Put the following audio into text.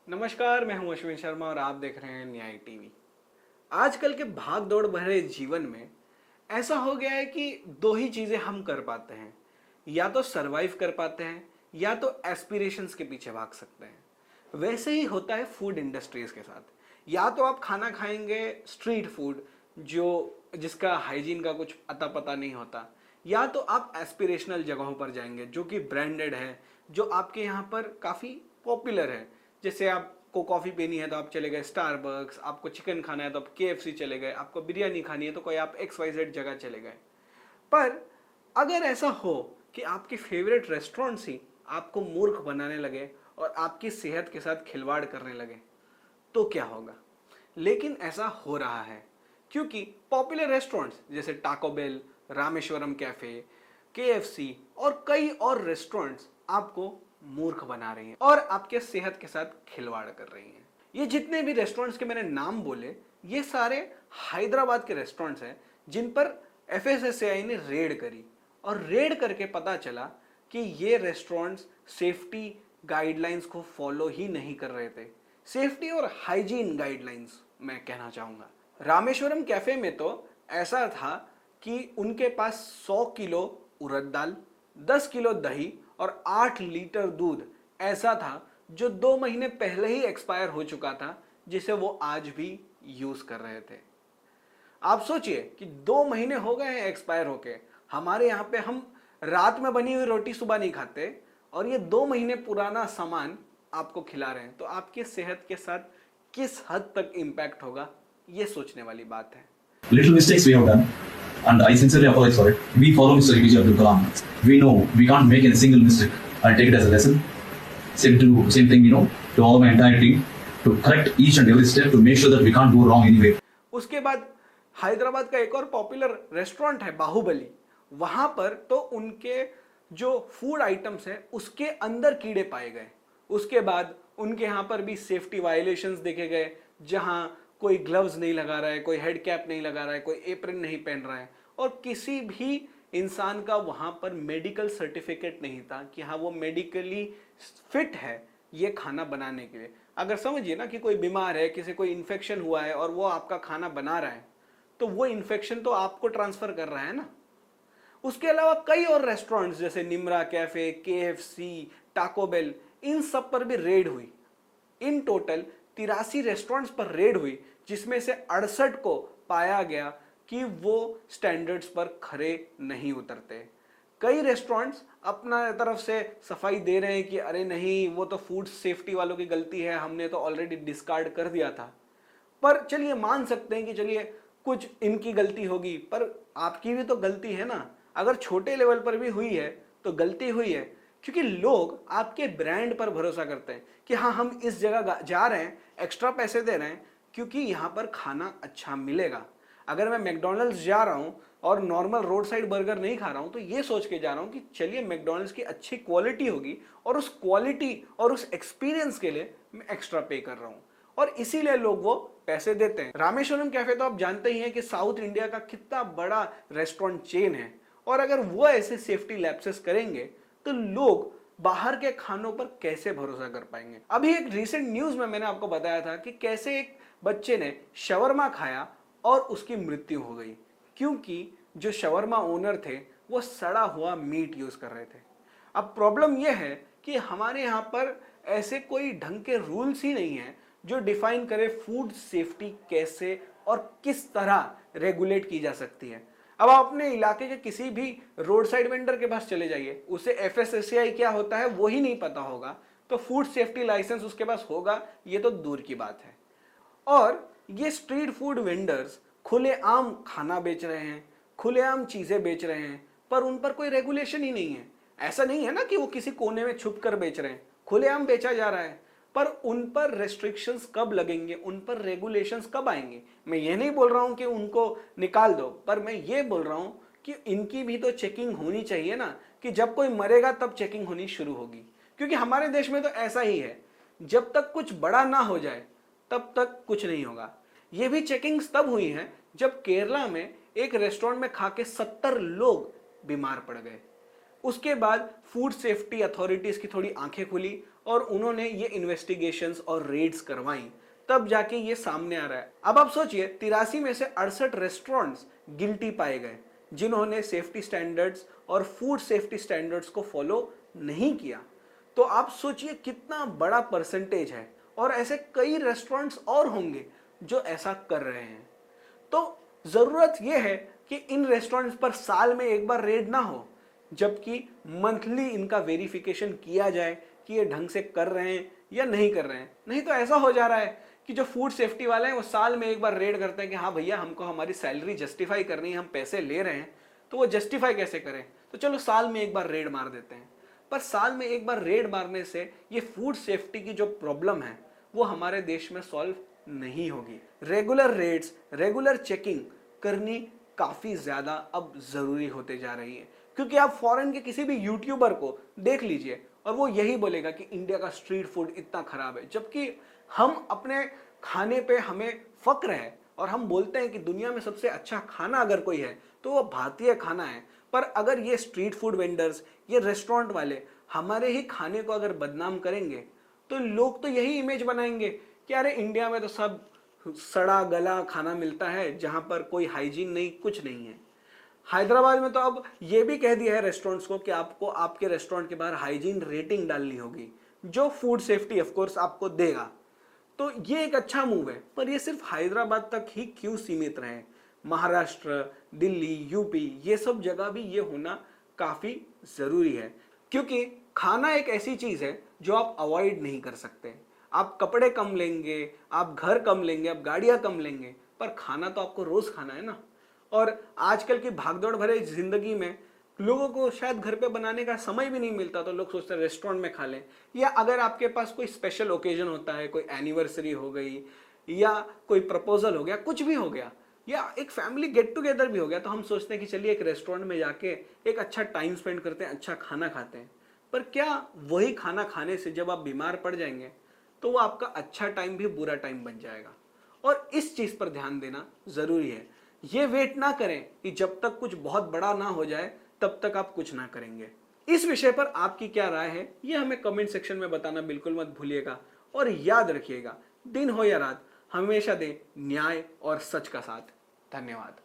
नमस्कार, मैं हूं अश्विन शर्मा और आप देख रहे हैं न्याय टीवी। आजकल के भाग दौड़ भरे जीवन में ऐसा हो गया है कि दो ही चीजें हम कर पाते हैं, या तो सरवाइव कर पाते हैं या तो एस्पिरेशंस के पीछे भाग सकते हैं। वैसे ही होता है फूड इंडस्ट्रीज के साथ। या तो आप खाना खाएंगे स्ट्रीट फूड, जो जिसका हाइजीन का कुछ अता पता नहीं होता, या तो आप एस्पिरेशनल जगहों पर जाएंगे जो कि ब्रांडेड है, जो आपके यहाँ पर काफ़ी पॉपुलर है। जैसे आपको कॉफ़ी पीनी है तो आप चले गए स्टारबक्स, आपको चिकन खाना है तो आप केएफसी चले गए, आपको बिरयानी खानी है तो कोई आप XYZ जगह चले गए। पर अगर ऐसा हो कि आपके फेवरेट रेस्टोरेंट्स ही आपको मूर्ख बनाने लगे और आपकी सेहत के साथ खिलवाड़ करने लगे, तो क्या होगा? लेकिन ऐसा हो रहा है, क्योंकि पॉपुलर रेस्टोरेंट्स जैसे Taco Bell, Rameswaram cafe, KFC और कई और रेस्टोरेंट्स आपको मूर्ख बना रही हैं और आपके सेहत के साथ खिलवाड़ कर रही हैं। ये जितने भी रेस्टोरेंट्स के मैंने नाम बोले, ये सारे हैदराबाद के रेस्टोरेंट्स हैं जिन पर FSSAI ने रेड करी, और रेड करके पता चला कि ये रेस्टोरेंट्स सेफ्टी गाइडलाइंस को फॉलो ही नहीं कर रहे थे। सेफ्टी और हाइजीन गाइडलाइंस मैं कहना चाहूँगा। रामेश्वरम कैफे में तो ऐसा था कि उनके पास 100 किलो उड़द दाल, 10 किलो दही और 8 लीटर दूध ऐसा था जो 2 महीने पहले ही एक्सपायर हो चुका था, जिसे वो आज भी यूज कर रहे थे। आप सोचिए कि 2 महीने हो गए हैं एक्सपायर होके। हमारे यहाँ पे हम रात में बनी हुई रोटी सुबह नहीं खाते, और ये 2 महीने पुराना सामान आपको खिला रहे हैं, तो आपकी सेहत के साथ किस हद तक इम्पैक्ट होगा, ये सोचने वाली बात है। Little mistakes we have done, and I sincerely apologize for it. We follow Mr. APJ Abdul Kalam. We know we can't make a single mistake. I'll take it as a lesson. Same thing, to all my entire team, to correct each and every step to make sure that we can't go wrong anywhere. उसके बाद हैदराबाद का एक और popular restaurant है बाहुबली। वहां पर तो उनके जो फूड आइटम्स हैं उसके अंदर कीड़े पाए गए। उसके बाद उनके यहाँ पर भी सेफ्टी वायलेशंस देखे गए, जहां कोई ग्लव्स नहीं लगा रहा है, कोई हेड कैप नहीं लगा रहा है, कोई एप्रन नहीं पहन रहा है, और किसी भी इंसान का वहां पर मेडिकल सर्टिफिकेट नहीं था कि हाँ वो मेडिकली फिट है ये खाना बनाने के लिए। अगर समझिए ना कि कोई बीमार है, किसी कोई इन्फेक्शन हुआ है और वो आपका खाना बना रहा है, तो वो इन्फेक्शन तो आपको ट्रांसफर कर रहा है ना। उसके अलावा कई और रेस्टोरेंट्स जैसे Nimra cafe, KFC, Taco Bell, इन सब पर भी रेड हुई। इन टोटल 83 रेस्टोरेंट्स पर रेड हुई, जिसमें से 68 को पाया गया कि वो स्टैंडर्ड्स पर खरे नहीं उतरते। कई रेस्टोरेंट्स अपना तरफ से सफाई दे रहे हैं कि अरे नहीं, वो तो फूड सेफ्टी वालों की गलती है, हमने तो ऑलरेडी डिस्कार्ड कर दिया था। पर चलिए मान सकते हैं कि चलिए कुछ इनकी गलती होगी, पर आपकी भी तो गलती है ना। अगर छोटे लेवल पर भी हुई है तो गलती हुई है, क्योंकि लोग आपके ब्रांड पर भरोसा करते हैं कि हाँ हम इस जगह जा रहे हैं, एक्स्ट्रा पैसे दे रहे हैं क्योंकि यहाँ पर खाना अच्छा मिलेगा। अगर मैं मैकडॉनल्ड्स जा रहा हूँ और नॉर्मल रोड साइड बर्गर नहीं खा रहा हूँ, तो ये सोच के जा रहा हूँ कि चलिए मैकडॉनल्ड्स की अच्छी क्वालिटी होगी, और उस क्वालिटी और उस एक्सपीरियंस के लिए मैं एक्स्ट्रा पे कर रहा हूँ, और इसीलिए लोग वो पैसे देते हैं। रामेश्वरम कैफे तो आप जानते ही हैं कि साउथ इंडिया का कितना बड़ा रेस्टोरेंट चेन है, और अगर वो ऐसे सेफ्टी लैप्सेस करेंगे तो लोग बाहर के खानों पर कैसे भरोसा कर पाएंगे। अभी एक रीसेंट न्यूज में मैंने आपको बताया था कि कैसे एक बच्चे ने शवरमा खाया और उसकी मृत्यु हो गई, क्योंकि जो शवरमा ओनर थे वो सड़ा हुआ मीट यूज कर रहे थे। अब प्रॉब्लम यह है कि हमारे यहाँ पर ऐसे कोई ढंग के रूल्स ही नहीं है जो डिफाइन करे फूड सेफ्टी कैसे और किस तरह रेगुलेट की जा सकती है। अब आप अपने इलाके के किसी भी रोड साइड वेंडर के पास चले जाइए, उसे FSSAI क्या होता है वो ही नहीं पता होगा, तो फूड सेफ्टी लाइसेंस उसके पास होगा ये तो दूर की बात है। और ये स्ट्रीट फूड वेंडर्स खुलेआम खाना बेच रहे हैं, खुलेआम चीजें बेच रहे हैं, पर उन पर कोई रेगुलेशन ही नहीं है। ऐसा नहीं है ना कि वो किसी कोने में छुप कर बेच रहे हैं, खुलेआम बेचा जा रहा है। पर उन पर रेस्ट्रिक्शंस कब लगेंगे, उन पर रेगुलेशंस कब आएंगे? मैं ये नहीं बोल रहा हूं कि उनको निकाल दो, पर मैं ये बोल रहा हूं कि इनकी भी तो चेकिंग होनी चाहिए ना, कि जब कोई मरेगा तब चेकिंग होनी शुरू होगी। क्योंकि हमारे देश में तो ऐसा ही है, जब तक कुछ बड़ा ना हो जाए तब तक कुछ नहीं होगा। ये भी चेकिंग्स तब हुई हैं जब केरला में एक रेस्टोरेंट में खा के 70 लोग बीमार पड़ गए। उसके बाद फूड सेफ्टी अथॉरिटीज की थोड़ी आंखें खुली और उन्होंने ये इन्वेस्टिगेशंस और रेड्स करवाई, तब जाके ये सामने आ रहा है। अब आप सोचिए 83 में से 68 रेस्टोरेंट्स गिल्टी पाए गए जिन्होंने सेफ्टी स्टैंडर्ड्स और फूड सेफ्टी स्टैंडर्ड्स को फॉलो नहीं किया। तो आप सोचिए कितना बड़ा परसेंटेज है, और ऐसे कई रेस्टोरेंट्स और होंगे जो ऐसा कर रहे हैं। तो जरूरत यह है कि इन रेस्टोरेंट्स पर साल में एक बार रेड ना हो, जबकि मंथली इनका वेरिफिकेशन किया जाए कि ये ढंग से कर रहे हैं या नहीं कर रहे हैं। नहीं तो ऐसा हो जा रहा है कि जो फूड सेफ्टी वाले हैं वो साल में एक बार रेड करते हैं कि हाँ भैया हमको हमारी सैलरी जस्टिफाई करनी है, हम पैसे ले रहे हैं, तो वो जस्टिफाई कैसे करें, तो चलो साल में एक बार रेड मार देते हैं। पर साल में एक बार रेड मारने से ये फूड सेफ्टी की जो प्रॉब्लम है वो हमारे देश में सॉल्व नहीं होगी। रेगुलर रेड्स, रेगुलर चेकिंग करनी काफी ज्यादा अब जरूरी होते जा रही है, क्योंकि आप फॉरेन के किसी भी यूट्यूबर को देख लीजिए और वो यही बोलेगा कि इंडिया का स्ट्रीट फूड इतना खराब है, जबकि हम अपने खाने पे हमें फक्र है और हम बोलते हैं कि दुनिया में सबसे अच्छा खाना अगर कोई है तो वो भारतीय खाना है। पर अगर ये स्ट्रीट फूड वेंडर्स, ये रेस्टोरेंट वाले हमारे ही खाने को अगर बदनाम करेंगे तो लोग तो यही इमेज बनाएंगे कि अरे इंडिया में तो सब सड़ा गला खाना मिलता है जहां पर कोई हाइजीन नहीं, कुछ नहीं है। हैदराबाद में तो अब ये भी कह दिया है रेस्टोरेंट्स को कि आपको आपके रेस्टोरेंट के बाहर हाइजीन रेटिंग डालनी होगी, जो फूड सेफ्टी ऑफ कोर्स आपको देगा। तो ये एक अच्छा मूव है, पर ये सिर्फ हैदराबाद तक ही क्यों सीमित रहे? महाराष्ट्र, दिल्ली, यूपी, ये सब जगह भी ये होना काफी जरूरी है, क्योंकि खाना एक ऐसी चीज है जो आप अवॉइड नहीं कर सकते। आप कपड़े कम लेंगे, आप घर कम लेंगे, आप गाड़ियां कम लेंगे, पर खाना तो आपको रोज खाना है ना। और आजकल की भागदौड़ भरे जिंदगी में लोगों को शायद घर पे बनाने का समय भी नहीं मिलता, तो लोग सोचते हैं रेस्टोरेंट में खा लें। या अगर आपके पास कोई स्पेशल ओकेजन होता है, कोई एनिवर्सरी हो गई या कोई प्रपोजल हो गया, कुछ भी हो गया, या एक फैमिली गेट टुगेदर भी हो गया, तो हम सोचते हैं कि चलिए एक रेस्टोरेंट में जाके एक अच्छा टाइम स्पेंड करते हैं, अच्छा खाना खाते हैं। पर क्या वही खाना खाने से जब आप बीमार पड़ जाएंगे तो वो आपका अच्छा टाइम भी बुरा टाइम बन जाएगा? और इस चीज पर ध्यान देना जरूरी है। ये वेट ना करें कि जब तक कुछ बहुत बड़ा ना हो जाए तब तक आप कुछ ना करेंगे। इस विषय पर आपकी क्या राय है ये हमें कमेंट सेक्शन में बताना बिल्कुल मत भूलिएगा। और याद रखिएगा, दिन हो या रात, हमेशा दें न्याय और सच का साथ। धन्यवाद।